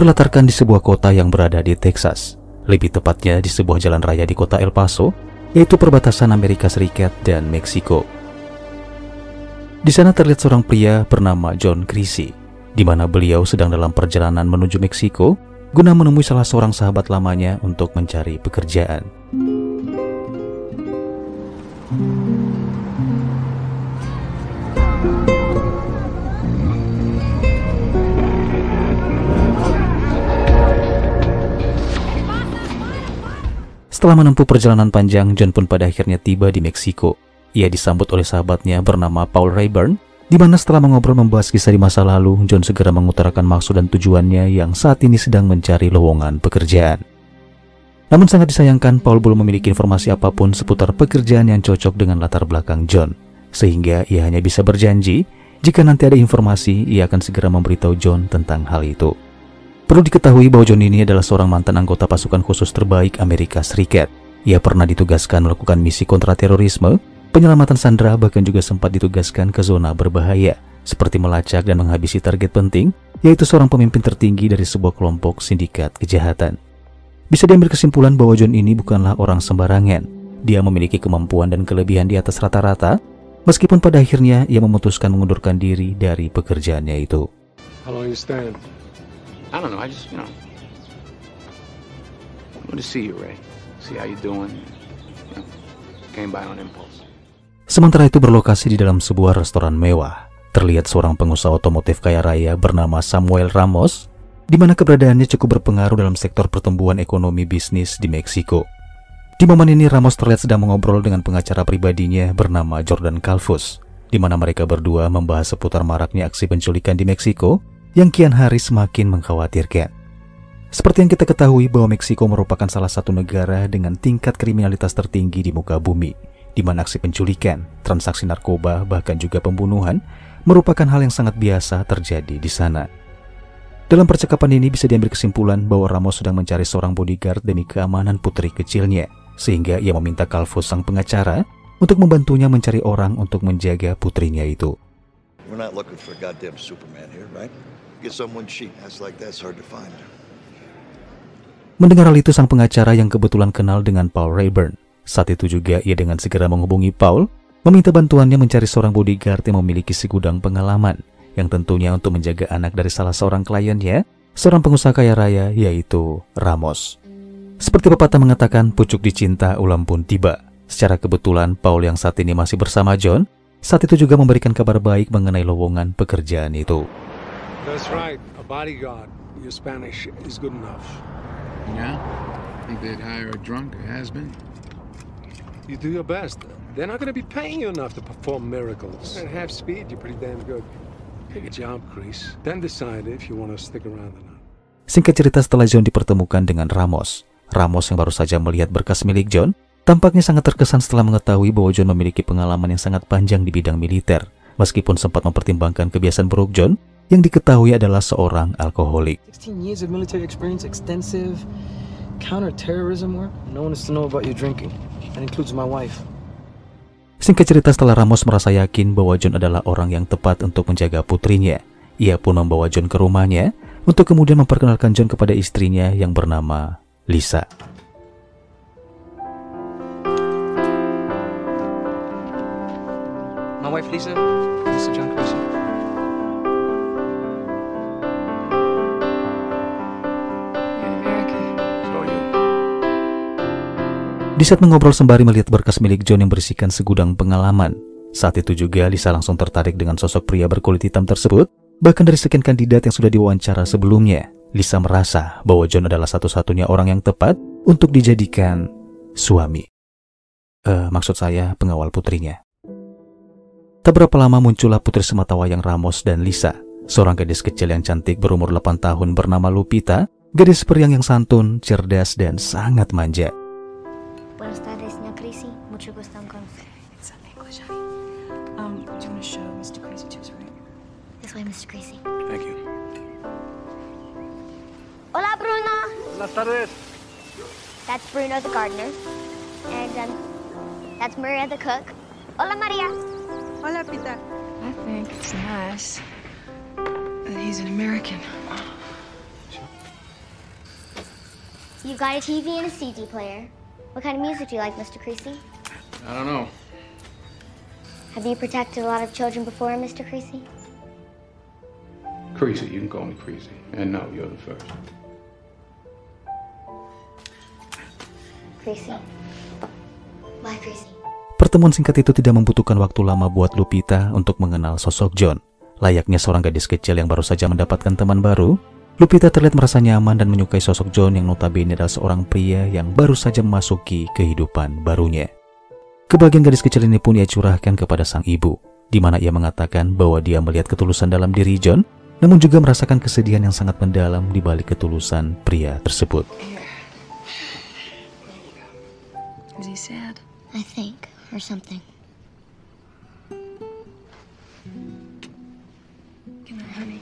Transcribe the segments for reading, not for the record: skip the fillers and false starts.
berlatarkan di sebuah kota yang berada di Texas, lebih tepatnya di sebuah jalan raya di kota El Paso, yaitu perbatasan Amerika Serikat dan Meksiko. Di sana terlihat seorang pria bernama John Creasy, di mana beliau sedang dalam perjalanan menuju Meksiko guna menemui salah seorang sahabat lamanya untuk mencari pekerjaan. Setelah menempuh perjalanan panjang, John pun pada akhirnya tiba di Meksiko. Ia disambut oleh sahabatnya bernama Paul Rayburn, di mana setelah mengobrol membahas kisah di masa lalu, John segera mengutarakan maksud dan tujuannya yang saat ini sedang mencari lowongan pekerjaan. Namun sangat disayangkan, Paul belum memiliki informasi apapun seputar pekerjaan yang cocok dengan latar belakang John, sehingga ia hanya bisa berjanji jika nanti ada informasi, ia akan segera memberitahu John tentang hal itu. Perlu diketahui bahwa John ini adalah seorang mantan anggota pasukan khusus terbaik Amerika Serikat. Ia pernah ditugaskan melakukan misi kontraterorisme, penyelamatan sandera, bahkan juga sempat ditugaskan ke zona berbahaya, seperti melacak dan menghabisi target penting, yaitu seorang pemimpin tertinggi dari sebuah kelompok sindikat kejahatan. Bisa diambil kesimpulan bahwa John ini bukanlah orang sembarangan. Dia memiliki kemampuan dan kelebihan di atas rata-rata, meskipun pada akhirnya ia memutuskan mengundurkan diri dari pekerjaannya itu. How long you staying? I don't know, I just, I want to see you, Ray. See how you doing. Came by on impulse. Sementara itu berlokasi di dalam sebuah restoran mewah, terlihat seorang pengusaha otomotif kaya raya bernama Samuel Ramos, di mana keberadaannya cukup berpengaruh dalam sektor pertumbuhan ekonomi bisnis di Meksiko. Di momen ini Ramos terlihat sedang mengobrol dengan pengacara pribadinya bernama Jordan Calvus, di mana mereka berdua membahas seputar maraknya aksi penculikan di Meksiko yang kian hari semakin mengkhawatirkan. Seperti yang kita ketahui bahwa Meksiko merupakan salah satu negara dengan tingkat kriminalitas tertinggi di muka bumi, di mana aksi penculikan, transaksi narkoba, bahkan juga pembunuhan merupakan hal yang sangat biasa terjadi di sana. Dalam percakapan ini bisa diambil kesimpulan bahwa Ramos sedang mencari seorang bodyguard demi keamanan putri kecilnya, sehingga ia meminta Calvus sang pengacara untuk membantunya mencari orang untuk menjaga putrinya itu. We're not looking for a goddamn Superman here, right? Get someone cheap. That's hard to find. Mendengar hal itu, sang pengacara yang kebetulan kenal dengan Paul Rayburn, saat itu juga ia dengan segera menghubungi Paul, meminta bantuannya mencari seorang bodyguard yang memiliki segudang pengalaman, yang tentunya untuk menjaga anak dari salah seorang kliennya, seorang pengusaha kaya raya, yaitu Ramos. Seperti pepatah mengatakan, pucuk dicinta ulam pun tiba. Secara kebetulan, Paul yang saat ini masih bersama John, saat itu juga memberikan kabar baik mengenai lowongan pekerjaan itu. That's right, a bodyguard. Your Spanish is good enough. Yeah? Think they'd hire a drunk, a has-been? You do your best. They're not going to be paying you enough to perform miracles. At half speed, you're pretty damn good. Take a job, Chris. Then decide if you want to stick around or not. Singkat cerita, setelah John dipertemukan dengan Ramos yang baru saja melihat berkas milik John, tampaknya sangat terkesan setelah mengetahui bahwa John memiliki pengalaman yang sangat panjang di bidang militer, meskipun sempat mempertimbangkan kebiasaan buruk John yang diketahui adalah seorang alkoholik. 16 years of military experience, extensive counter-terrorism work. No one is to know about your drinking. That includes my wife. Singkat cerita, setelah Ramos merasa yakin bahwa John adalah orang yang tepat untuk menjaga putrinya, ia pun membawa John ke rumahnya untuk kemudian memperkenalkan John kepada istrinya yang bernama Lisa. My wife Lisa, Mr. John Creasy. Di saat mengobrol sembari melihat berkas milik John yang berisikan segudang pengalaman, saat itu juga Lisa langsung tertarik dengan sosok pria berkulit hitam tersebut. Bahkan dari sekian kandidat yang sudah diwawancara sebelumnya, Lisa merasa bahwa John adalah satu-satunya orang yang tepat untuk dijadikan suami. Maksud saya pengawal putrinya. Tak berapa lama muncullah putri sematawayang Ramos dan Lisa, seorang gadis kecil yang cantik berumur 8 tahun bernama Lupita, gadis periang yang santun, cerdas, dan sangat manja. Buenas tardes, señor Creasy. Mucho gusto en conocer. It's English, honey. Do you want to show Mr. Creasy to his room? This way, Mr. Creasy. Thank you. Hola, Bruno. Buenas tardes. That's Bruno the gardener. And that's Maria the cook. Hola, Maria. Hola, Peter. I think it's nice that he's an American. You've got a TV and a CD player. What kind of music do you like, Mr. Creasy? I don't know. Have you protected a lot of children before, Mr. Creasy? Creasy, you can call me Creasy. And no, you're the first. Creasy. Bye, Creasy. Pertemuan singkat itu tidak membutuhkan waktu lama buat Lupita untuk mengenal sosok John. Layaknya seorang gadis kecil yang baru saja mendapatkan teman baru, Lupita terlihat merasa nyaman dan menyukai sosok John yang notabene adalah seorang pria yang baru saja memasuki kehidupan barunya. Kebahagiaan gadis kecil ini pun ia curahkan kepada sang ibu, di mana ia mengatakan bahwa dia melihat ketulusan dalam diri John, namun juga merasakan kesedihan yang sangat mendalam di balik ketulusan pria tersebut. Is he sad? I think, or something. Come on, honey.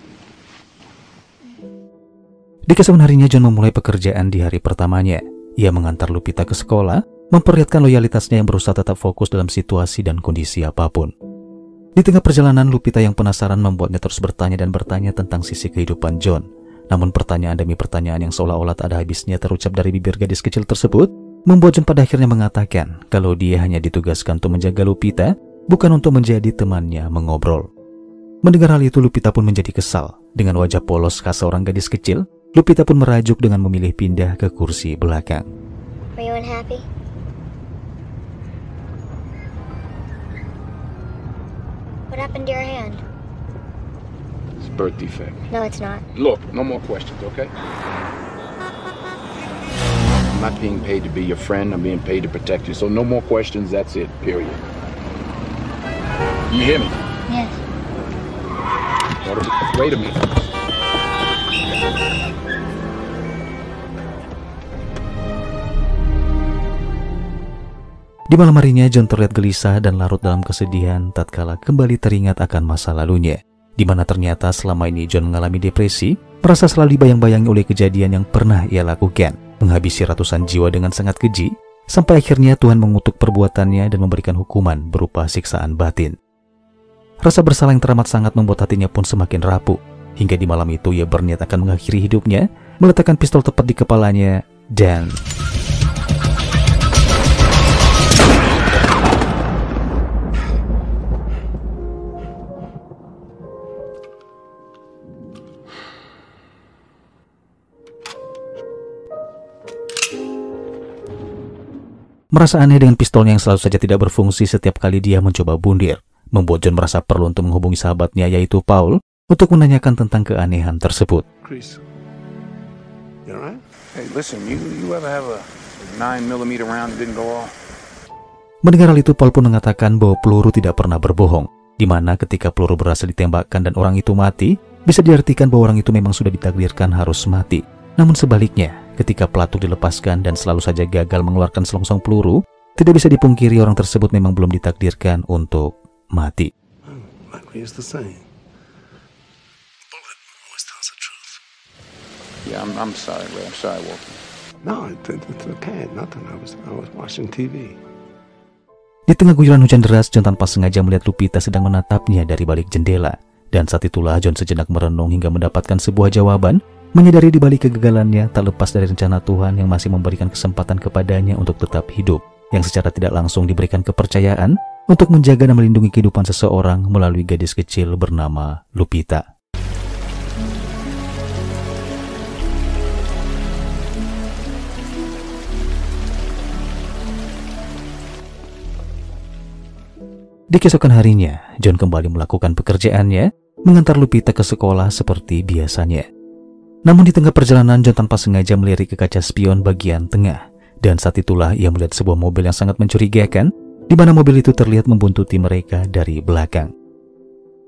Di keesokan harinya John memulai pekerjaan di hari pertamanya. Ia mengantar Lupita ke sekolah, memperlihatkan loyalitasnya yang berusaha tetap fokus dalam situasi dan kondisi apapun. Di tengah perjalanan, Lupita yang penasaran membuatnya terus bertanya dan bertanya tentang sisi kehidupan John. Namun pertanyaan demi pertanyaan yang seolah-olah tak ada habisnya terucap dari bibir gadis kecil tersebut, membuat John pada akhirnya mengatakan kalau dia hanya ditugaskan untuk menjaga Lupita, bukan untuk menjadi temannya mengobrol. Mendengar hal itu, Lupita pun menjadi kesal. Dengan wajah polos khas seorang gadis kecil, Lupita pun merajuk dengan memilih pindah ke kursi belakang. Are you unhappy? What happened to your hand? It's a birth defect. No, it's not. Look, no more questions, okay? I'm not being paid to be your friend. I'm being paid to protect you. So no more questions. That's it, period. You hear me? Yes. Wait a minute. Di malam harinya, John terlihat gelisah dan larut dalam kesedihan tatkala kembali teringat akan masa lalunya, di mana ternyata selama ini John mengalami depresi, merasa selalu dibayang-bayangi oleh kejadian yang pernah ia lakukan, menghabisi ratusan jiwa dengan sangat keji, sampai akhirnya Tuhan mengutuk perbuatannya dan memberikan hukuman berupa siksaan batin. Rasa bersalah yang teramat sangat membuat hatinya pun semakin rapuh, hingga di malam itu ia berniat akan mengakhiri hidupnya, meletakkan pistol tepat di kepalanya, dan merasa aneh dengan pistolnya yang selalu saja tidak berfungsi setiap kali dia mencoba bundir, membuat John merasa perlu untuk menghubungi sahabatnya yaitu Paul untuk menanyakan tentang keanehan tersebut. Chris, you all right? Hey, listen, you ever have a 9mm round that didn't go off? Mendengar hal itu, Paul pun mengatakan bahwa peluru tidak pernah berbohong, di mana ketika peluru berhasil ditembakkan dan orang itu mati, bisa diartikan bahwa orang itu memang sudah ditakdirkan harus mati. Namun sebaliknya, ketika pelatuk dilepaskan dan selalu saja gagal mengeluarkan selongsong peluru, tidak bisa dipungkiri orang tersebut memang belum ditakdirkan untuk mati. Likely it's the same. Bullet always tells the truth. Yeah, I'm sorry, Ray. I'm sorry, Walter. No, it's okay. Nothing. I was watching TV. Di tengah guyuran hujan deras, John tanpa sengaja melihat Lupita sedang menatapnya dari balik jendela. Dan saat itulah John sejenak merenung hingga mendapatkan sebuah jawaban, menyadari di balik kegagalannya tak lepas dari rencana Tuhan yang masih memberikan kesempatan kepadanya untuk tetap hidup, yang secara tidak langsung diberikan kepercayaan untuk menjaga dan melindungi kehidupan seseorang melalui gadis kecil bernama Lupita. Di keesokan harinya, John kembali melakukan pekerjaannya, mengantar Lupita ke sekolah seperti biasanya. Namun di tengah perjalanan, John tanpa sengaja melirik ke kaca spion bagian tengah, dan saat itulah ia melihat sebuah mobil yang sangat mencurigakan, di mana mobil itu terlihat membuntuti mereka dari belakang.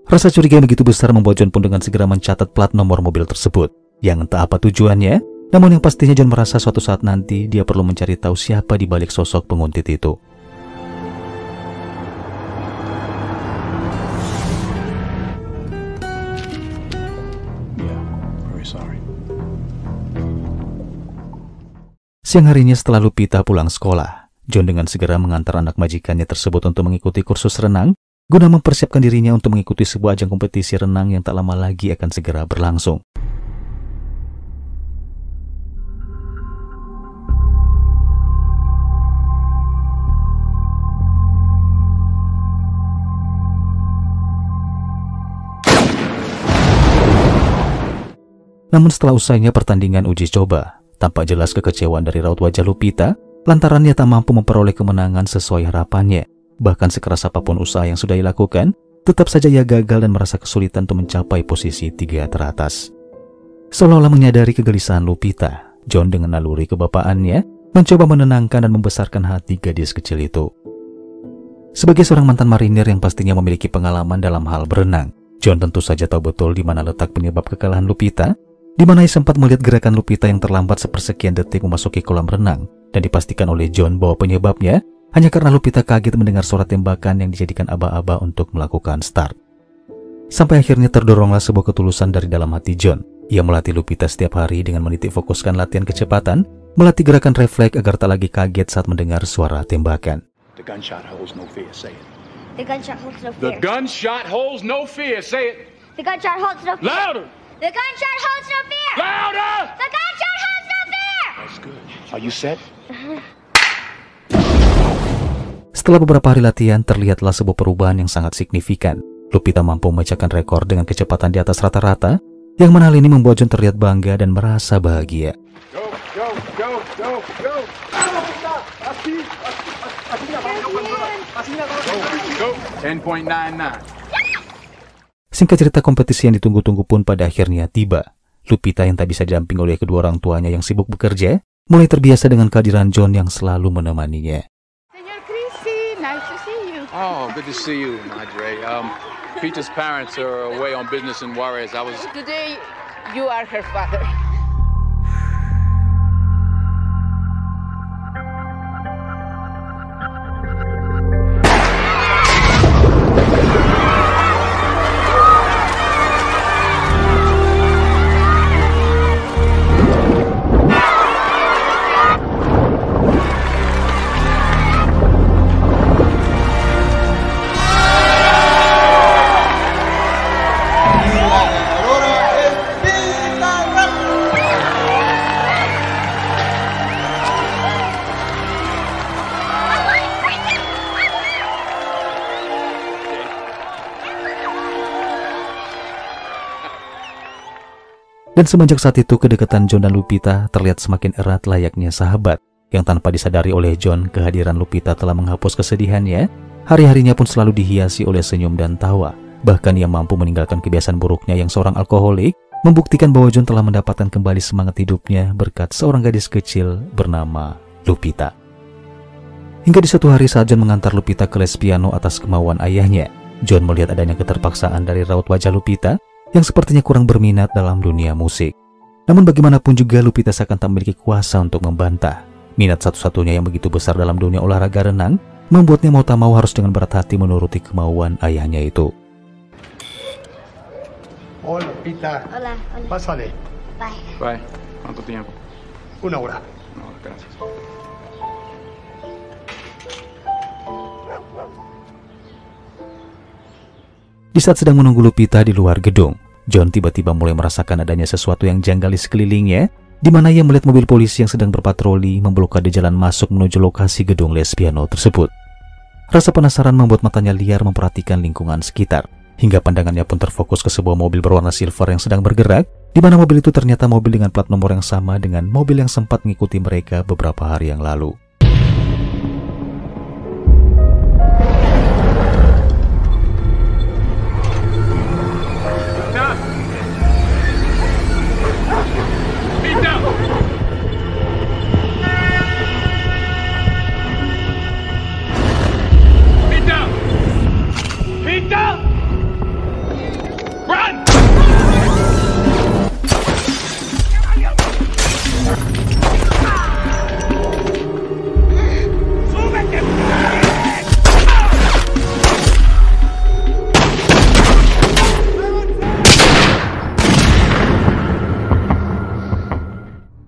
Rasa curiga yang begitu besar membuat John pun dengan segera mencatat plat nomor mobil tersebut, yang entah apa tujuannya, namun yang pastinya John merasa suatu saat nanti dia perlu mencari tahu siapa di balik sosok penguntit itu. Siang harinya setelah Lupita pulang sekolah, John dengan segera mengantar anak majikannya tersebut untuk mengikuti kursus renang, guna mempersiapkan dirinya untuk mengikuti sebuah ajang kompetisi renang yang tak lama lagi akan segera berlangsung. Namun setelah usainya pertandingan uji coba, tampak jelas kekecewaan dari raut wajah Lupita lantaran ia tak mampu memperoleh kemenangan sesuai harapannya. Bahkan sekeras apapun usaha yang sudah dilakukan, tetap saja ia gagal dan merasa kesulitan untuk mencapai posisi 3 teratas. Seolah-olah menyadari kegelisahan Lupita, John dengan naluri kebapaannya mencoba menenangkan dan membesarkan hati gadis kecil itu. Sebagai seorang mantan marinir yang pastinya memiliki pengalaman dalam hal berenang, John tentu saja tahu betul di mana letak penyebab kekalahan Lupita, di mana ia sempat melihat gerakan Lupita yang terlambat sepersekian detik memasuki kolam renang, dan dipastikan oleh John bahwa penyebabnya hanya karena Lupita kaget mendengar suara tembakan yang dijadikan aba-aba untuk melakukan start. Sampai akhirnya terdoronglah sebuah ketulusan dari dalam hati John. Ia melatih Lupita setiap hari dengan menitik fokuskan latihan kecepatan, melatih gerakan refleks agar tak lagi kaget saat mendengar suara tembakan. The gunshot holds no fear, say it. The gunshot holds no The fear. gunshot holds no fear, say it. The gunshot holds no fear. Louder! The gunshot holds no fear. Louder! The gunshot holds no fear. That's good. Are you set? Setelah beberapa hari latihan, terlihatlah sebuah perubahan yang sangat signifikan. Lupita mampu memecahkan rekor dengan kecepatan di atas rata-rata, yang mana hal ini membuat John terlihat bangga dan merasa bahagia. Go, go, go, go, go. Go, 10.99. Singkat cerita, kompetisi yang ditunggu-tunggu pun pada akhirnya tiba. Lupita yang tak bisa didampingi oleh kedua orang tuanya yang sibuk bekerja, mulai terbiasa dengan kehadiran John yang selalu menemaninya. Senor Chrissy, nice to see you. Oh, good to see you, Madre. Peter's parents are away on business in Juarez. Today, you are her father. Dan semenjak saat itu, kedekatan John dan Lupita terlihat semakin erat layaknya sahabat. Yang tanpa disadari oleh John, kehadiran Lupita telah menghapus kesedihannya. Hari-harinya pun selalu dihiasi oleh senyum dan tawa. Bahkan ia mampu meninggalkan kebiasaan buruknya yang seorang alkoholik, membuktikan bahwa John telah mendapatkan kembali semangat hidupnya berkat seorang gadis kecil bernama Lupita. Hingga di suatu hari saat John mengantar Lupita ke les piano atas kemauan ayahnya, John melihat adanya keterpaksaan dari raut wajah Lupita yang sepertinya kurang berminat dalam dunia musik. Namun bagaimanapun juga Lupita seakan tak memiliki kuasa untuk membantah. Minat satu-satunya yang begitu besar dalam dunia olahraga renang membuatnya mau tak mau harus dengan berat hati menuruti kemauan ayahnya itu. Hola, Lupita. Hola, hola. Pásale. Bye. Bye. ¿Cuánto tiempo? Una hora. No, gracias. Di saat sedang menunggu Lupita di luar gedung, John tiba-tiba mulai merasakan adanya sesuatu yang janggal di sekelilingnya, di mana ia melihat mobil polisi yang sedang berpatroli memblokade jalan masuk menuju lokasi gedung les piano tersebut. Rasa penasaran membuat matanya liar memperhatikan lingkungan sekitar, hingga pandangannya pun terfokus ke sebuah mobil berwarna silver yang sedang bergerak, di mana mobil itu ternyata mobil dengan plat nomor yang sama dengan mobil yang sempat mengikuti mereka beberapa hari yang lalu.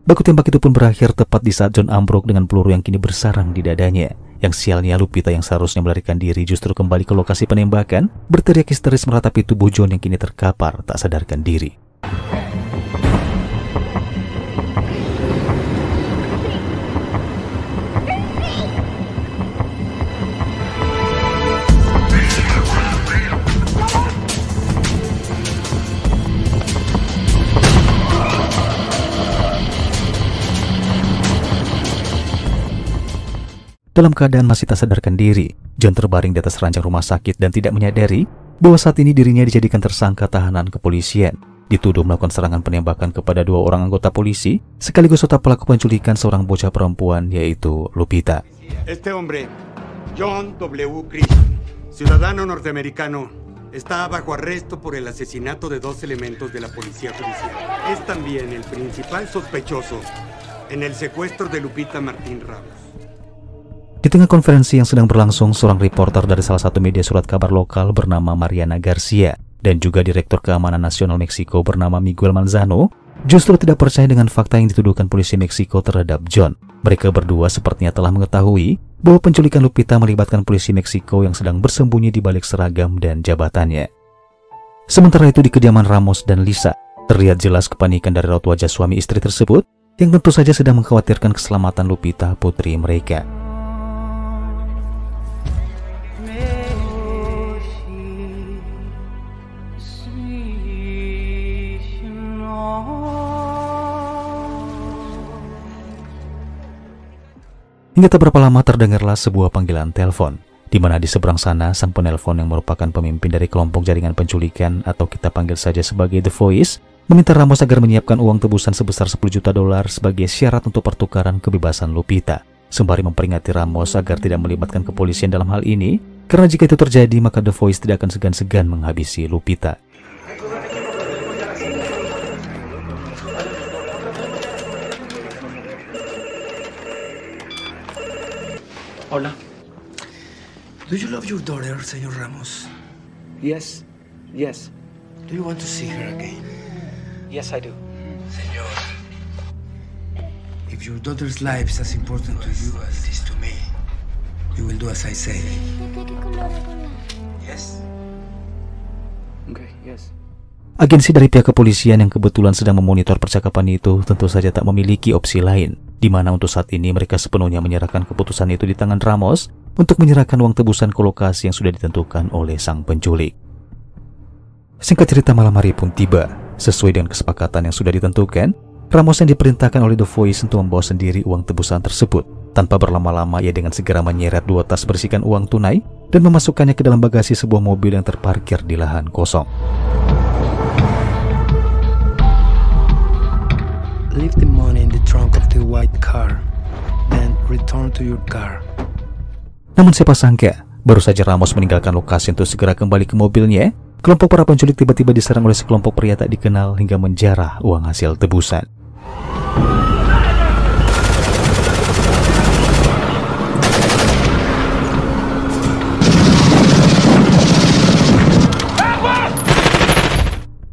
Baku tembak itu pun berakhir tepat di saat John ambruk dengan peluru yang kini bersarang di dadanya. Yang sialnya Lupita yang seharusnya melarikan diri justru kembali ke lokasi penembakan, berteriak histeris meratapi tubuh John yang kini terkapar tak sadarkan diri. dalam keadaan masih tak sadarkan diri, John terbaring di atas ranjang rumah sakit dan tidak menyadari bahwa saat ini dirinya dijadikan tersangka tahanan kepolisian, dituduh melakukan serangan penembakan kepada 2 orang anggota polisi, sekaligus otak pelaku penculikan seorang bocah perempuan yaitu Lupita. Este hombre, John W. Chris, ciudadano norteamericano, está bajo arresto por el asesinato de 2 elementos de la policía judicial. Es también el principal sospechoso en el secuestro de Lupita Martín Ramos. Di tengah konferensi yang sedang berlangsung, seorang reporter dari salah satu media surat kabar lokal bernama Mariana Garcia dan juga Direktur Keamanan Nasional Meksiko bernama Miguel Manzano justru tidak percaya dengan fakta yang dituduhkan polisi Meksiko terhadap John. Mereka berdua sepertinya telah mengetahui bahwa penculikan Lupita melibatkan polisi Meksiko yang sedang bersembunyi di balik seragam dan jabatannya. Sementara itu di kediaman Ramos dan Lisa, terlihat jelas kepanikan dari raut wajah suami istri tersebut yang tentu saja sedang mengkhawatirkan keselamatan Lupita, putri mereka. Hingga tak berapa lama terdengarlah sebuah panggilan telepon, di mana di seberang sana sang penelpon yang merupakan pemimpin dari kelompok jaringan penculikan atau kita panggil saja sebagai The Voice, meminta Ramos agar menyiapkan uang tebusan sebesar $10 juta sebagai syarat untuk pertukaran kebebasan Lupita, sembari memperingati Ramos agar tidak melibatkan kepolisian dalam hal ini, karena jika itu terjadi maka The Voice tidak akan segan-segan menghabisi Lupita. Hola. Do you love your daughter, Señor Ramos? Yes. Yes. Do you want to see her again? Yes, I do. Señor, if your daughter's life is as important to you as it is to me, you will do as I say. Yes? Okay, yes. Agensi dari pihak kepolisian yang kebetulan sedang memonitor percakapan itu tentu saja tak memiliki opsi lain, di mana untuk saat ini mereka sepenuhnya menyerahkan keputusan itu di tangan Ramos untuk menyerahkan uang tebusan ke lokasi yang sudah ditentukan oleh sang penculik. Singkat cerita, malam hari pun tiba. Sesuai dengan kesepakatan yang sudah ditentukan, Ramos yang diperintahkan oleh The Voice untuk membawa sendiri uang tebusan tersebut. Tanpa berlama-lama, ia dengan segera menyeret 2 tas berisikan uang tunai dan memasukkannya ke dalam bagasi sebuah mobil yang terparkir di lahan kosong. Leave the money in the trunk of the white car, then return to your car. Namun siapa sangka, baru saja Ramos meninggalkan lokasi untuk segera kembali ke mobilnya, kelompok para penculik tiba-tiba diserang oleh sekelompok pria tak dikenal hingga menjarah uang hasil tebusan.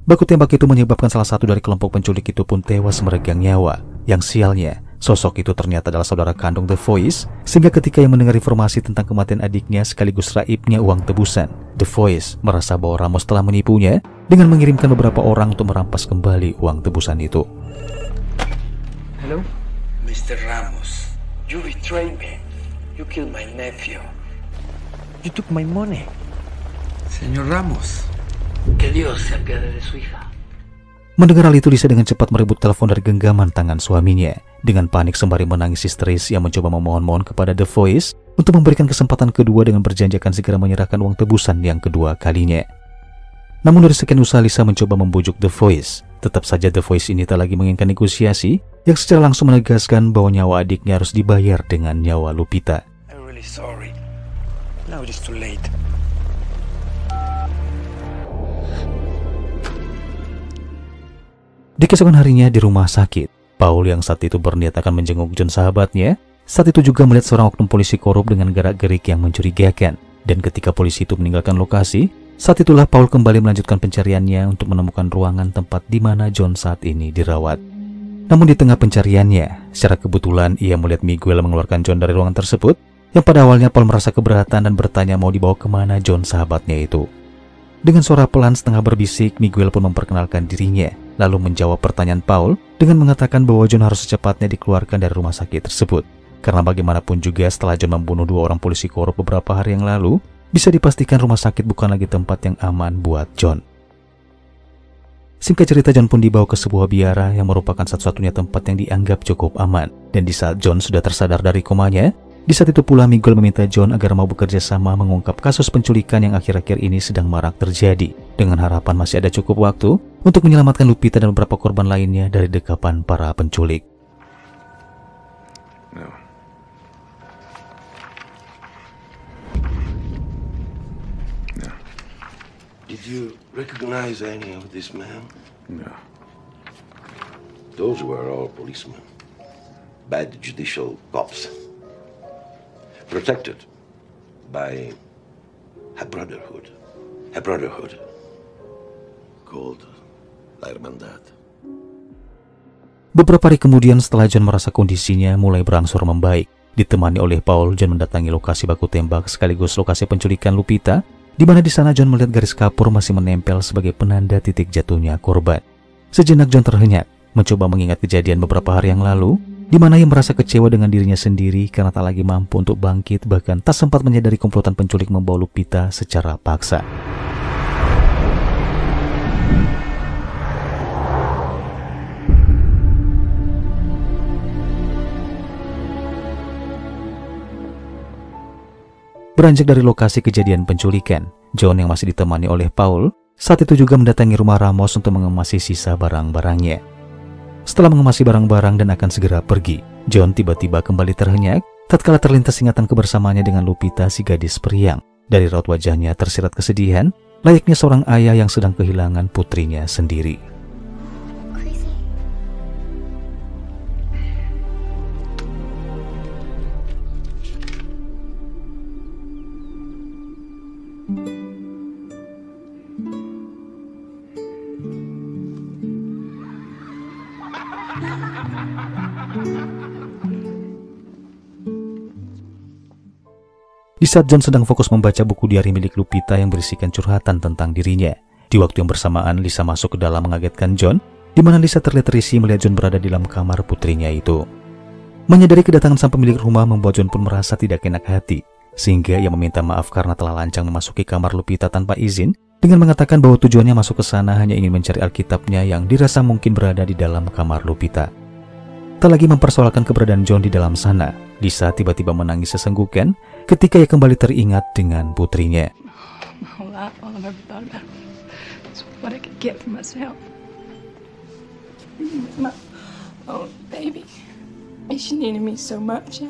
Baku tembak itu menyebabkan salah satu dari kelompok penculik itu pun tewas meregang nyawa. Yang sialnya, sosok itu ternyata adalah saudara kandung The Voice, sehingga ketika ia mendengar informasi tentang kematian adiknya sekaligus raibnya uang tebusan, The Voice merasa bahwa Ramos telah menipunya dengan mengirimkan beberapa orang untuk merampas kembali uang tebusan itu. Hello? Mr. Ramos, you betrayed me. You killed my nephew. You took my money. Señor Ramos, que Dios se apiade de su hija. Mendengar hal itu, Lisa dengan cepat merebut telepon dari genggaman tangan suaminya. Dengan panik sembari menangis histeris, ia mencoba memohon-mohon kepada The Voice untuk memberikan kesempatan kedua dengan berjanji akan segera menyerahkan uang tebusan yang kedua kalinya. Namun dari sekian usaha Lisa mencoba membujuk The Voice, tetap saja The Voice ini tak lagi menginginkan negosiasi yang secara langsung menegaskan bahwa nyawa adiknya harus dibayar dengan nyawa Lupita. I'm really sorry. Now it is too late. Di keesokan harinya di rumah sakit, Paul yang saat itu berniat akan menjenguk John sahabatnya, saat itu juga melihat seorang oknum polisi korup dengan gerak-gerik yang mencurigakan. Dan ketika polisi itu meninggalkan lokasi, saat itulah Paul kembali melanjutkan pencariannya untuk menemukan ruangan tempat di mana John saat ini dirawat. Namun di tengah pencariannya, secara kebetulan ia melihat Miguel mengeluarkan John dari ruangan tersebut, yang pada awalnya Paul merasa keberatan dan bertanya mau dibawa kemana John sahabatnya itu. Dengan suara pelan setengah berbisik, Miguel pun memperkenalkan dirinya, lalu menjawab pertanyaan Paul dengan mengatakan bahwa John harus secepatnya dikeluarkan dari rumah sakit tersebut. Karena bagaimanapun juga setelah John membunuh 2 orang polisi korup beberapa hari yang lalu, bisa dipastikan rumah sakit bukan lagi tempat yang aman buat John. Singkat cerita, John pun dibawa ke sebuah biara yang merupakan satu-satunya tempat yang dianggap cukup aman. Dan di saat John sudah tersadar dari komanya, Di saat itu pula Miguel meminta John agar mau bekerja sama mengungkap kasus penculikan yang akhir-akhir ini sedang marak terjadi, dengan harapan masih ada cukup waktu untuk menyelamatkan Lupita dan beberapa korban lainnya dari dekapan para penculik. No. No. Did you recognize any of this man? No. Those were all policemen. Bad judicial cops. Protected by a brotherhood. A brotherhood called La Hermandad. Beberapa hari kemudian setelah John merasa kondisinya mulai berangsur membaik, ditemani oleh Paul, John mendatangi lokasi baku tembak sekaligus lokasi penculikan Lupita, di mana di sana John melihat garis kapur masih menempel sebagai penanda titik jatuhnya korban. Sejenak John terhenyak, mencoba mengingat kejadian beberapa hari yang lalu, di mana ia merasa kecewa dengan dirinya sendiri karena tak lagi mampu untuk bangkit, bahkan tak sempat menyadari komplotan penculik membawa Lupita secara paksa. Beranjak dari lokasi kejadian penculikan, John yang masih ditemani oleh Paul, saat itu juga mendatangi rumah Ramos untuk mengemasi sisa barang-barangnya. Setelah mengemasi barang-barang dan akan segera pergi, John tiba-tiba kembali terhenyak tatkala terlintas ingatan kebersamaannya dengan Lupita, si gadis periang. Dari raut wajahnya tersirat kesedihan, layaknya seorang ayah yang sedang kehilangan putrinya sendiri. Di saat John sedang fokus membaca buku diari milik Lupita yang berisikan curhatan tentang dirinya, di waktu yang bersamaan Lisa masuk ke dalam mengagetkan John, di mana Lisa terlihat risih melihat John berada di dalam kamar putrinya itu. Menyadari kedatangan sang pemilik rumah membuat John pun merasa tidak enak hati, sehingga ia meminta maaf karena telah lancang memasuki kamar Lupita tanpa izin, dengan mengatakan bahwa tujuannya masuk ke sana hanya ingin mencari Alkitabnya yang dirasa mungkin berada di dalam kamar Lupita. Tak lagi mempersoalkan keberadaan John di dalam sana, Lisa tiba-tiba menangis sesenggukan ketika ia kembali teringat dengan putrinya. Oh, baby. She needed me so much.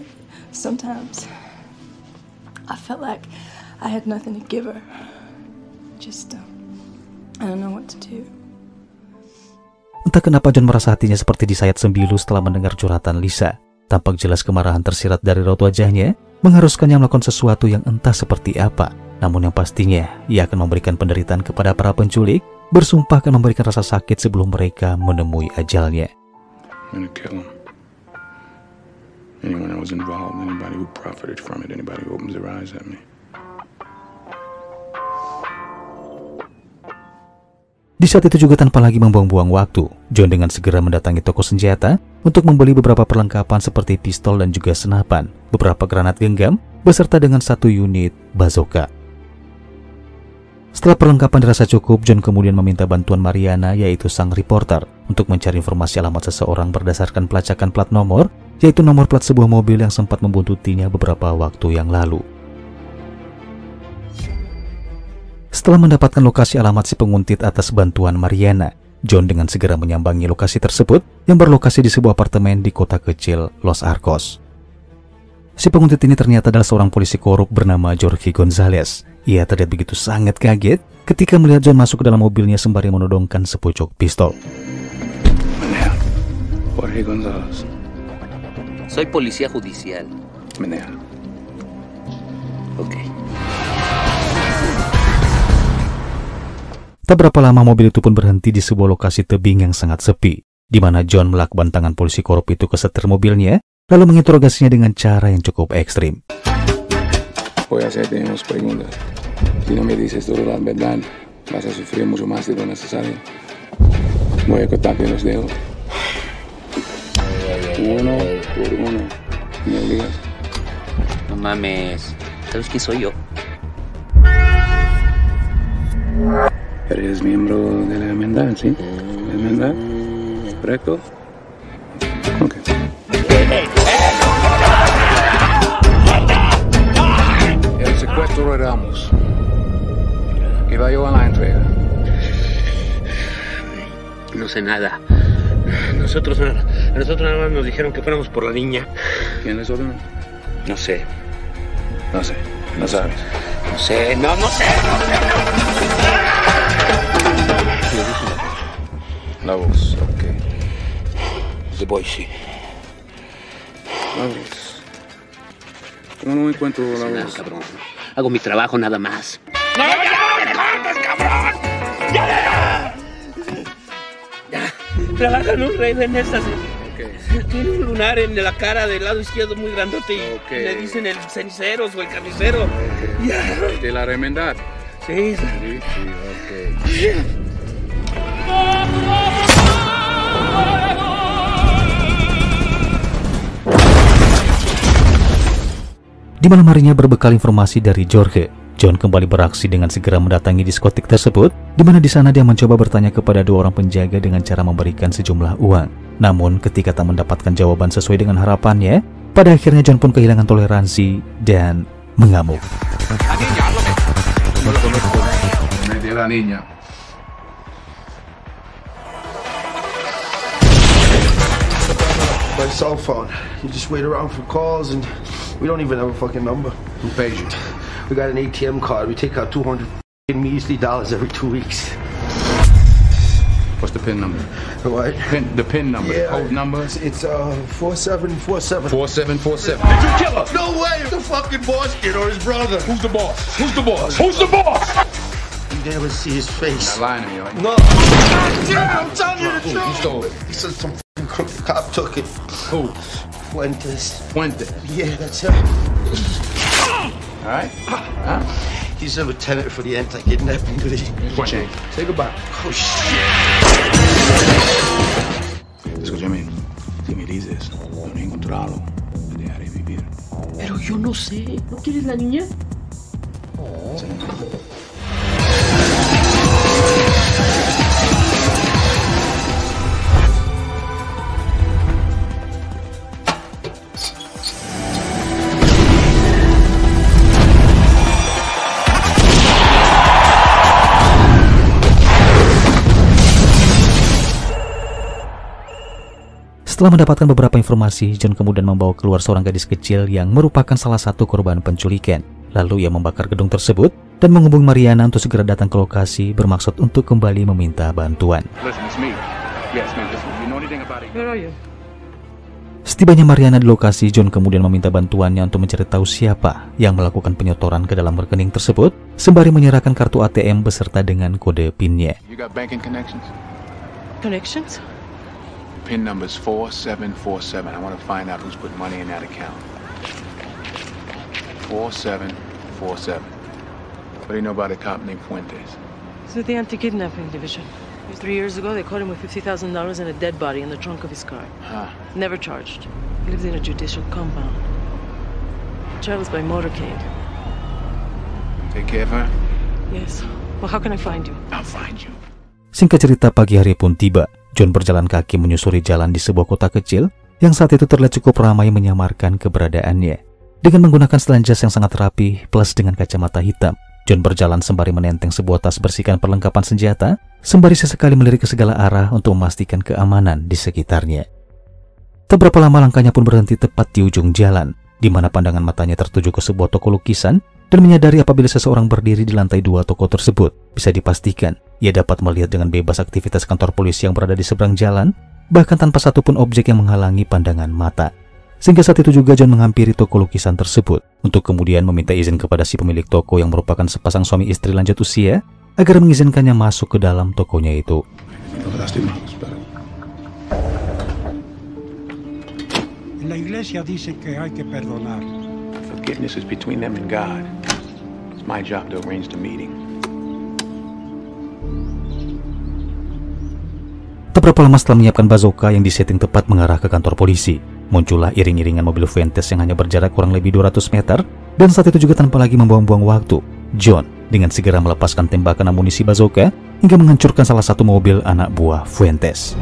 Sometimes I felt like I had nothing to give her. Just, I don't know what to do. Entah kenapa John merasa hatinya seperti disayat sembilu setelah mendengar curhatan Lisa. Tampak jelas kemarahan tersirat dari raut wajahnya, mengharuskannya melakukan sesuatu yang entah seperti apa. Namun yang pastinya, ia akan memberikan penderitaan kepada para penculik, bersumpah akan memberikan rasa sakit sebelum mereka menemui ajalnya. I'm gonna kill him. Anyone that was involved, anybody who profited from it, anybody who opens their eyes at me. Di saat itu juga tanpa lagi membuang-buang waktu, John dengan segera mendatangi toko senjata untuk membeli beberapa perlengkapan seperti pistol dan juga senapan, beberapa granat genggam, beserta dengan 1 unit bazooka. Setelah perlengkapan dirasa cukup, John kemudian meminta bantuan Mariana, yaitu sang reporter, untuk mencari informasi alamat seseorang berdasarkan pelacakan plat nomor, yaitu nomor plat sebuah mobil yang sempat membuntutinya beberapa waktu yang lalu. Setelah mendapatkan lokasi alamat si penguntit atas bantuan Mariana, John dengan segera menyambangi lokasi tersebut yang berlokasi di sebuah apartemen di kota kecil Los Arcos. Si penguntit ini ternyata adalah seorang polisi korup bernama Jorge Gonzalez. Ia terlihat begitu sangat kaget ketika melihat John masuk ke dalam mobilnya sembari menodongkan sepucuk pistol. Jorge Gonzalez. Soy policía judicial. Menea. Okay. Tak berapa lama mobil itu pun berhenti di sebuah lokasi tebing yang sangat sepi, di mana John melakban tangan polisi korup itu ke setir mobilnya, lalu menginterogasinya dengan cara yang cukup ekstrim. Voy a hacerte unas preguntas. Si no me dices toda la verdad, vas a sufrir mucho más de lo necesario. Voy a cortarte los dedos. Uno por uno. ¿Me obligas? No mames. ¿Sabes quién soy yo? Eres miembro de la hermandad, ¿sí? ¿La hermandad? ¿Correcto? Ok. Nosotros éramos. Iba yo a la entrega. No sé nada. A nosotros nada más nos dijeron que fuéramos por la niña. ¿Quién les ordenó? No sé. No sé. No sabes. No sé. No sé. La voz, ok. The boy, sí. La voz. ¿Cómo no encuentro la Nada, voz? cabrón. Hago mi trabajo nada más. ¡No, ya me cortes, cabrón! ¡Ya! Trabaja en un rey de estas. Tiene un lunar en la cara del lado izquierdo muy grandote y le dicen el ceniceros o el carnicero. Ya. ¿De la remendad? Sí. Sí, ok. Di malam harinya berbekal informasi dari Jorge, John kembali beraksi dengan segera mendatangi diskotik tersebut, di mana di sana dia mencoba bertanya kepada dua orang penjaga dengan cara memberikan sejumlah uang. Namun ketika tak mendapatkan jawaban sesuai dengan harapannya, pada akhirnya John pun kehilangan toleransi dan mengamuk. La niña. By cell phone. You just wait around for calls and we don't even have a fucking number. Who pays you? We got an ATM card. We take out $200 measly every 2 weeks. What's the PIN number? The what? The PIN number. Yeah, the code number? It's 4747. 4747. Did you kill her? No way! The fucking boss kid or his brother. Who's the boss? Who's the boss? Who's the boss? You never see his face. Not lying to me, right? No. God damn, I'm telling you the truth. Who stole it? He said some fucking crooked cop took it. Who? Fuentes. Fuente. Yeah, that's him. All right. Huh? He's a lieutenant for the anti-kidnapping division. Fuente. Say goodbye. Oh, shit. Escúchame. Si me dices, no he encontrado, te dejaré vivir. Pero yo no sé. ¿No quieres la niña? Sí. Setelah mendapatkan beberapa informasi, John kemudian membawa keluar seorang gadis kecil yang merupakan salah satu korban penculikan. Lalu ia membakar gedung tersebut dan menghubungi Mariana untuk segera datang ke lokasi bermaksud untuk kembali meminta bantuan. Setibanya Mariana di lokasi, John kemudian meminta bantuannya untuk mencari tahu siapa yang melakukan penyotoran ke dalam rekening tersebut, sembari menyerahkan kartu ATM beserta dengan kode PIN-nya. You got banking connections? Connections? PIN number's 4747. I want to find out who's put money in that account. 4747. What do you know about a cop named Fuentes? He's with the anti-kidnapping division. 3 years ago, they caught him with $50,000 and a dead body in the trunk of his car. Huh. Never charged. He lives in a judicial compound. Travels by motorcade. Take care of her? Yes. Well, how can I find you? I'll find you. Singkat cerita, pagi hari pun tiba. John berjalan kaki menyusuri jalan di sebuah kota kecil yang saat itu terlihat cukup ramai menyamarkan keberadaannya. Dengan menggunakan setelan jas yang sangat rapi plus dengan kacamata hitam, John berjalan sembari menenteng sebuah tas berisikan perlengkapan senjata, sembari sesekali melirik ke segala arah untuk memastikan keamanan di sekitarnya. Tak berapa lama langkahnya pun berhenti tepat di ujung jalan, di mana pandangan matanya tertuju ke sebuah toko lukisan, dan menyadari apabila seseorang berdiri di lantai 2 toko tersebut, bisa dipastikan ia dapat melihat dengan bebas aktivitas kantor polisi yang berada di seberang jalan, bahkan tanpa satupun objek yang menghalangi pandangan mata. Sehingga saat itu juga John menghampiri toko lukisan tersebut untuk kemudian meminta izin kepada si pemilik toko yang merupakan sepasang suami istri lanjut usia agar mengizinkannya masuk ke dalam tokonya itu. En la iglesia dicen que hay que perdonar. Forgiveness is between them and God. It's my job to arrange the meeting. Tak berapa lama setelah menyiapkan bazooka yang disetting tepat mengarah ke kantor polisi, muncullah iring-iringan mobil Fuentes yang hanya berjarak kurang lebih 200 meter, dan saat itu juga tanpa lagi membuang-buang waktu, John dengan segera melepaskan tembakan amunisi bazooka hingga menghancurkan salah satu mobil anak buah Fuentes.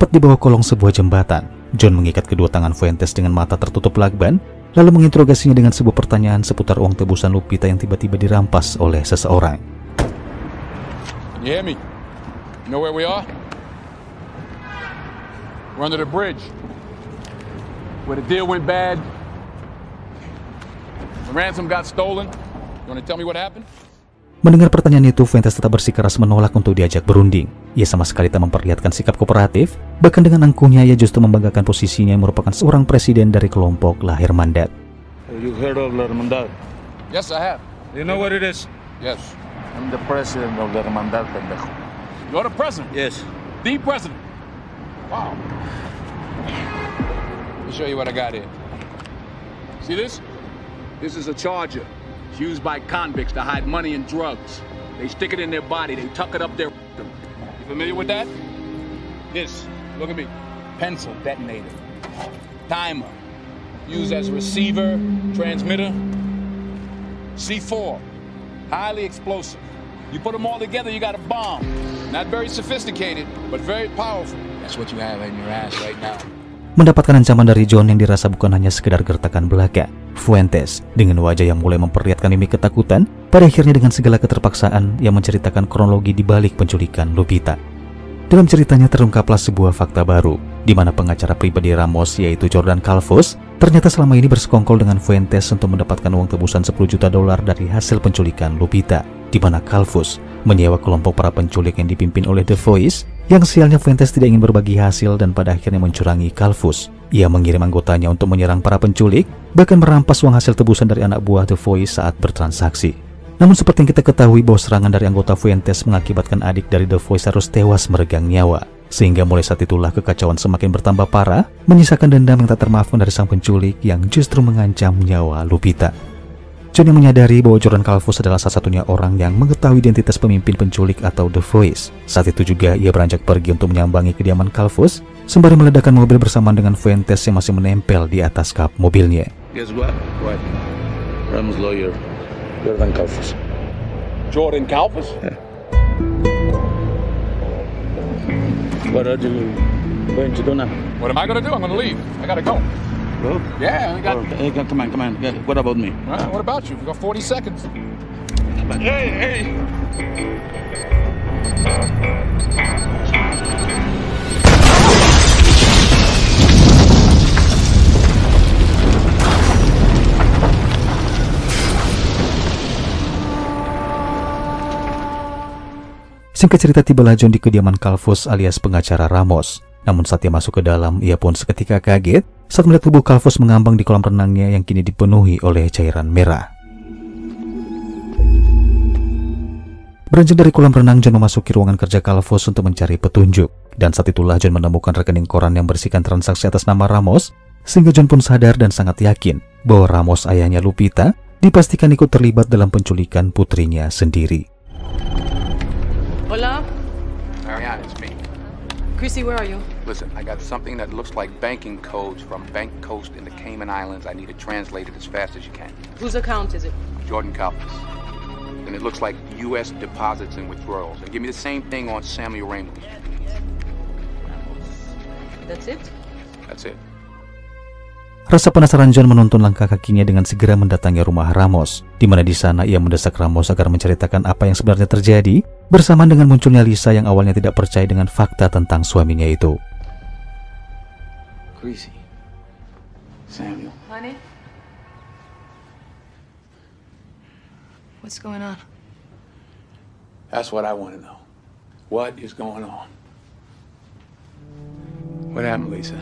tepat di bawah kolong sebuah jembatan, John mengikat kedua tangan Fuentes dengan mata tertutup lakban, lalu menginterogasinya dengan sebuah pertanyaan seputar uang tebusan Lupita yang tiba-tiba dirampas oleh seseorang. Can you hear me? You know where we are? We're under the bridge. Where the deal went bad. The ransom got stolen. You want to tell me what happened? Mendengar pertanyaan itu, Fuentes tetap bersikeras menolak untuk diajak berunding. Ia sama sekali tak memperlihatkan sikap kooperatif, bahkan dengan angkuhnya ia justru membanggakan posisinya yang merupakan seorang presiden dari kelompok La Hermandad. You heard of La Hermandad? Yes, I have. You know what it is? Yes. I'm the president of La Hermandad, pendejo. You're the president? Yes. The president? Wow. Let me show you what I got here. See this? This is a charger. It's used by convicts to hide money and drugs. They stick it in their body, they tuck it up their rectum. You familiar with that? This, look at me. Pencil detonator. Timer. Used as a receiver, transmitter. C4. Highly explosive. You put them all together, you got a bomb. Not very sophisticated, but very powerful. That's what you have in your ass right now. Mendapatkan ancaman dari John yang dirasa bukan hanya sekedar gertakan belaka, Fuentes dengan wajah yang mulai memperlihatkan mimik ketakutan, pada akhirnya dengan segala keterpaksaan yang menceritakan kronologi di balik penculikan Lupita. Dalam ceritanya terungkaplah sebuah fakta baru, di mana pengacara pribadi Ramos yaitu Jordan Calvus ternyata selama ini bersekongkol dengan Fuentes untuk mendapatkan uang tebusan $10 juta dari hasil penculikan Lupita, di mana Calvus menyewa kelompok para penculik yang dipimpin oleh The Voice. Yang sialnya Fuentes tidak ingin berbagi hasil dan pada akhirnya mencurangi Calvus. Ia mengirim anggotanya untuk menyerang para penculik, bahkan merampas uang hasil tebusan dari anak buah The Voice saat bertransaksi. Namun seperti yang kita ketahui bahwa serangan dari anggota Fuentes mengakibatkan adik dari The Voice harus tewas meregang nyawa. Sehingga mulai saat itulah kekacauan semakin bertambah parah, menyisakan dendam yang tak termaafkan dari sang penculik yang justru mengancam nyawa Lupita. John yang menyadari bahwa Jordan Calvus adalah salah satunya orang yang mengetahui identitas pemimpin penculik atau The Voice. Saat itu juga ia beranjak pergi untuk menyambangi kediaman Calvus, sembari meledakkan mobil bersamaan dengan Fuentes yang masih menempel di atas kap mobilnya. Guess what? What? Ramos' lawyer, Jordan Calvus. Jordan Calvus? Yeah. What are you going to do now? What am I going to do? I'm going to leave. I got to go. Go? Yeah, I got... Hey, come on. What about me? What about you? We got 40 seconds. Hey! Singkat cerita, tibalah John di kediaman Calvus alias pengacara Ramos. Namun saat ia masuk ke dalam, ia pun seketika kaget saat melihat tubuh Calvus mengambang di kolam renangnya yang kini dipenuhi oleh cairan merah. Beranjak dari kolam renang, John memasuki ruangan kerja Calvus untuk mencari petunjuk. Dan saat itulah John menemukan rekening koran yang berisikan transaksi atas nama Ramos, sehingga John pun sadar dan sangat yakin bahwa Ramos, ayahnya Lupita, dipastikan ikut terlibat dalam penculikan putrinya sendiri. Hola? Mariana, it's me. Chrissy, where are you? Listen, I got something that looks like banking codes from Bank Coast in the Cayman Islands. I need it translated as fast as you can. Whose account is it? Jordan Calvus. And it looks like U.S. deposits and withdrawals. And give me the same thing on Samuel Ramos. That's it? That's it. Rasa penasaran John menuntun langkah kakinya dengan segera mendatangi rumah Ramos, di mana di sana ia mendesak Ramos agar menceritakan apa yang sebenarnya terjadi, bersamaan dengan munculnya Lisa yang awalnya tidak percaya dengan fakta tentang suaminya itu. Greasy. Samuel. Honey? What's going on? That's what I want to know. What is going on? What happened, Lisa?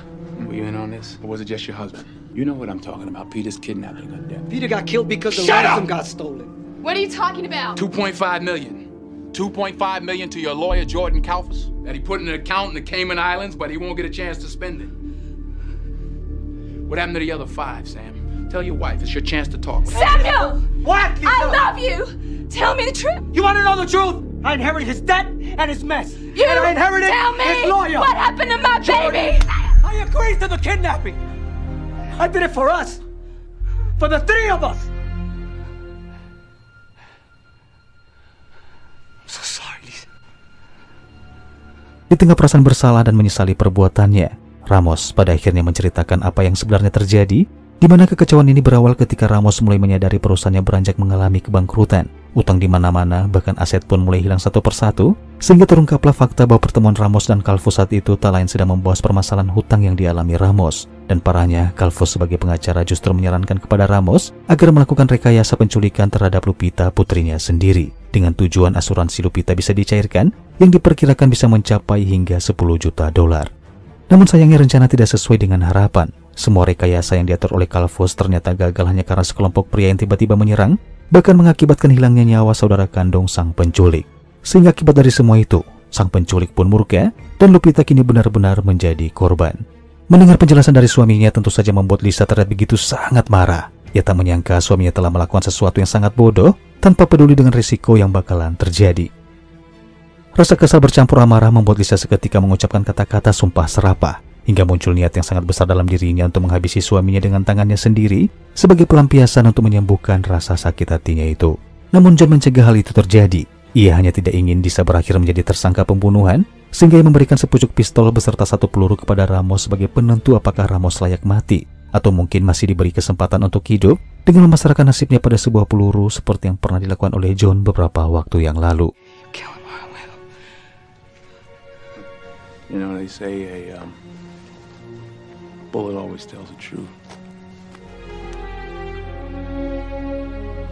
Were you in on this? Or was it just your husband? You know what I'm talking about. Peter's kidnapping her death. Peter got killed because the Shut ransom up! got stolen. What are you talking about? 2.5 million. 2.5 million to your lawyer, Jordan Calvus, that he put in an account in the Cayman Islands, but he won't get a chance to spend it. What happened to the other 5, Sam? Tell your wife. It's your chance to talk. Samuel! What, Lisa? I love you! Tell me the truth! You want to know the truth? I inherited his debt and his mess. You and I inherited tell me his lawyer. what happened to my baby! I agreed to the kidnapping. I did it for us. For the 3 of us. I'm so sorry, Lisa. Di tengah perasaan bersalah dan menyesali perbuatannya, Ramos pada akhirnya menceritakan apa yang sebenarnya terjadi, di mana kekecewaan ini berawal ketika Ramos mulai menyadari perusahaannya beranjak mengalami kebangkrutan. Utang di mana-mana, bahkan aset pun mulai hilang satu persatu, sehingga terungkaplah fakta bahwa pertemuan Ramos dan Calvo saat itu tak lain sedang membahas permasalahan hutang yang dialami Ramos. Dan parahnya, Calvo sebagai pengacara justru menyarankan kepada Ramos agar melakukan rekayasa penculikan terhadap Lupita, putrinya sendiri, dengan tujuan asuransi Lupita bisa dicairkan yang diperkirakan bisa mencapai hingga 10 juta dolar. Namun sayangnya rencana tidak sesuai dengan harapan. Semua rekayasa yang diatur oleh Calvo ternyata gagal hanya karena sekelompok pria yang tiba-tiba menyerang, bahkan mengakibatkan hilangnya nyawa saudara kandung sang penculik. Sehingga akibat dari semua itu, sang penculik pun murka dan Lupita kini benar-benar menjadi korban. Mendengar penjelasan dari suaminya tentu saja membuat Lisa terlihat begitu sangat marah. Ia tak menyangka suaminya telah melakukan sesuatu yang sangat bodoh tanpa peduli dengan risiko yang bakalan terjadi. Rasa kesal bercampur amarah membuat Lisa seketika mengucapkan kata-kata sumpah serapah, hingga muncul niat yang sangat besar dalam dirinya untuk menghabisi suaminya dengan tangannya sendiri sebagai pelampiasan untuk menyembuhkan rasa sakit hatinya itu. Namun John mencegah hal itu terjadi. Ia hanya tidak ingin Lisa berakhir menjadi tersangka pembunuhan, sehingga ia memberikan sepucuk pistol beserta satu peluru kepada Ramos sebagai penentu apakah Ramos layak mati, atau mungkin masih diberi kesempatan untuk hidup dengan memasrahkan nasibnya pada sebuah peluru seperti yang pernah dilakukan oleh John beberapa waktu yang lalu. You know, they say a bullet always tells the truth.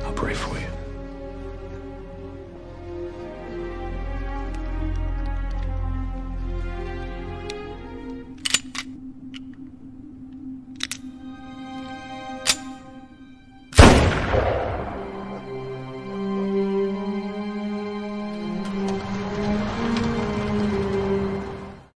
I'll pray for you.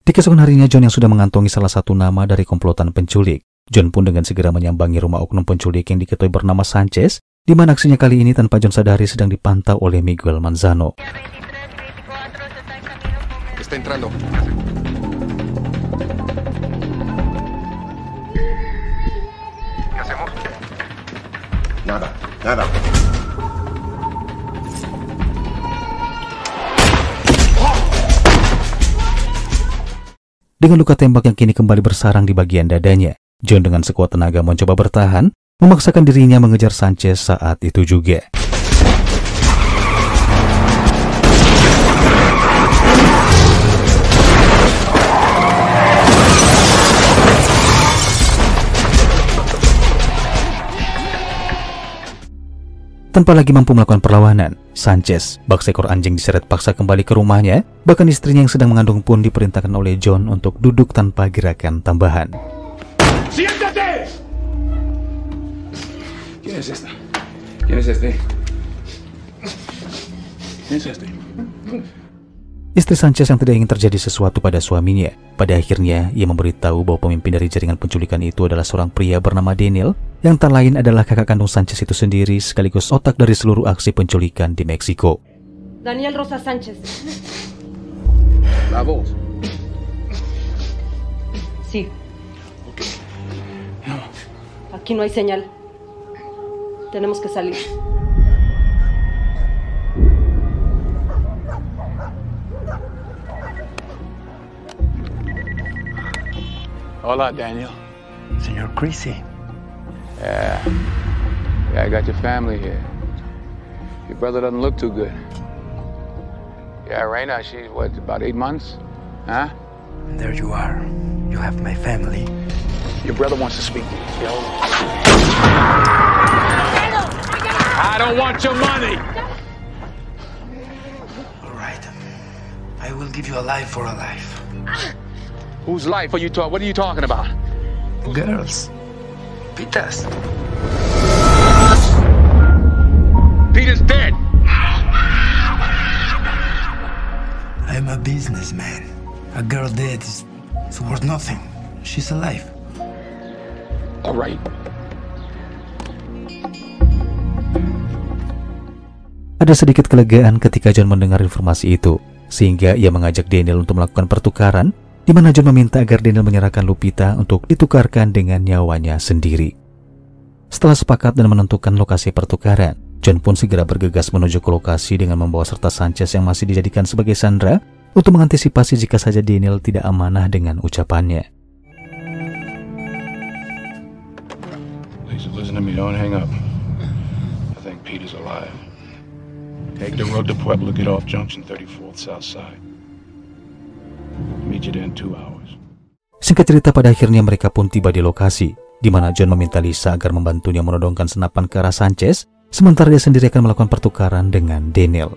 Di keesokan harinya, John yang sudah mengantongi salah satu nama dari komplotan penculik, John pun dengan segera menyambangi rumah oknum penculik yang diketahui bernama Sanchez, di mana aksinya kali ini tanpa John sadari sedang dipantau oleh Miguel Manzano. Está entrando. ¿Qué hacemos? Nada. Dengan luka tembak yang kini kembali bersarang di bagian dadanya, John dengan sekuat tenaga mencoba bertahan, memaksakan dirinya mengejar Sanchez saat itu juga. Tanpa lagi mampu melakukan perlawanan, Sanchez, bak seekor anjing diseret paksa kembali ke rumahnya, bahkan istrinya yang sedang mengandung pun diperintahkan oleh John untuk duduk tanpa gerakan tambahan. ¡Siéntate! ¿Quién es esta? ¿Quién es este? ¿Quién es este? Istri Sanchez yang tidak ingin terjadi sesuatu pada suaminya, pada akhirnya ia memberitahu bahwa pemimpin dari jaringan penculikan itu adalah seorang pria bernama Daniel, yang tak lain adalah kakak kandung Sanchez itu sendiri sekaligus otak dari seluruh aksi penculikan di Meksiko. Daniel Rosa Sánchez. La voz. Sí. Aquí no hay señal. Tenemos que salir. Hola, Daniel. Señor Creasy. Yeah, I got your family here. Your brother doesn't look too good. Yeah, right now she's, what, about 8 months? Huh? And there you are. You have my family. Your brother wants to speak to you. I don't want your money! All right. I will give you a life for a life. Whose life are you talking? What are you talking about? Girls. Pita's. Peter's dead. I'm a businessman. A girl dead is worth nothing. She's alive. All right. Ada sedikit kelegaan ketika John mendengar informasi itu, sehingga ia mengajak Daniel untuk melakukan pertukaran, di mana John meminta agar Daniel menyerahkan Lupita untuk ditukarkan dengan nyawanya sendiri. Setelah sepakat dan menentukan lokasi pertukaran, John pun segera bergegas menuju ke lokasi dengan membawa serta Sanchez yang masih dijadikan sebagai sandera untuk mengantisipasi jika saja Daniel tidak amanah dengan ucapannya. Lisa, listen to me. Don't hang up. I think Peter's alive. Take the road to Pueblo. Get off Junction 34th South Side. Meet you there in 2 hours. Singkat cerita, pada akhirnya mereka pun tiba di lokasi, di mana John meminta Lisa agar membantunya menodongkan senapan ke arah Sanchez, sementara dia sendiri akan melakukan pertukaran dengan Daniel.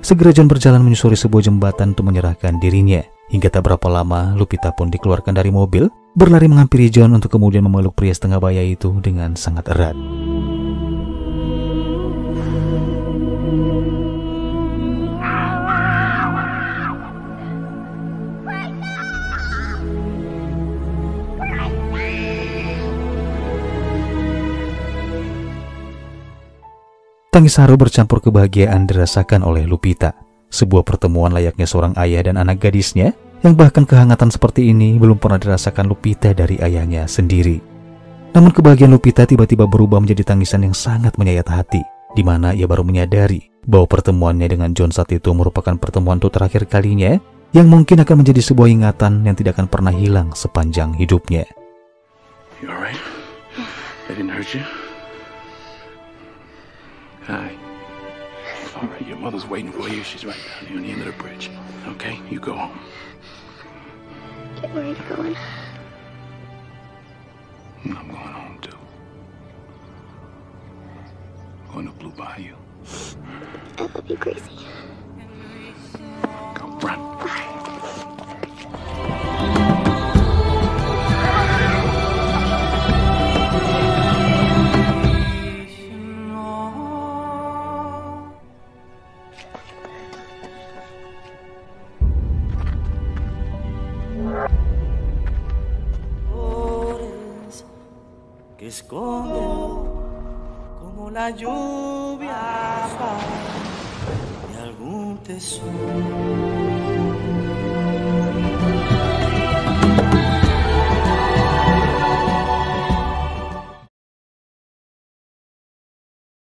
Segera John berjalan menyusuri sebuah jembatan untuk menyerahkan dirinya. Hingga tak berapa lama, Lupita pun dikeluarkan dari mobil, berlari menghampiri John untuk kemudian memeluk pria setengah baya itu dengan sangat erat. Tangis haru bercampur kebahagiaan dirasakan oleh Lupita. Sebuah pertemuan layaknya seorang ayah dan anak gadisnya, yang bahkan kehangatan seperti ini belum pernah dirasakan Lupita dari ayahnya sendiri. Namun kebahagiaan Lupita tiba-tiba berubah menjadi tangisan yang sangat menyayat hati, di mana ia baru menyadari bahwa pertemuannya dengan John saat itu merupakan pertemuan untuk terakhir kalinya, yang mungkin akan menjadi sebuah ingatan yang tidak akan pernah hilang sepanjang hidupnya. You alright? I didn't hurt you? Hi. All right, your mother's waiting for you. She's right down here on the end of the bridge. Okay, you go home. Where are you going? I'm going home too. Going to Blue Bayou. I love you, Gracie. Go run. Que esconden como la lluvia de algún tesoro.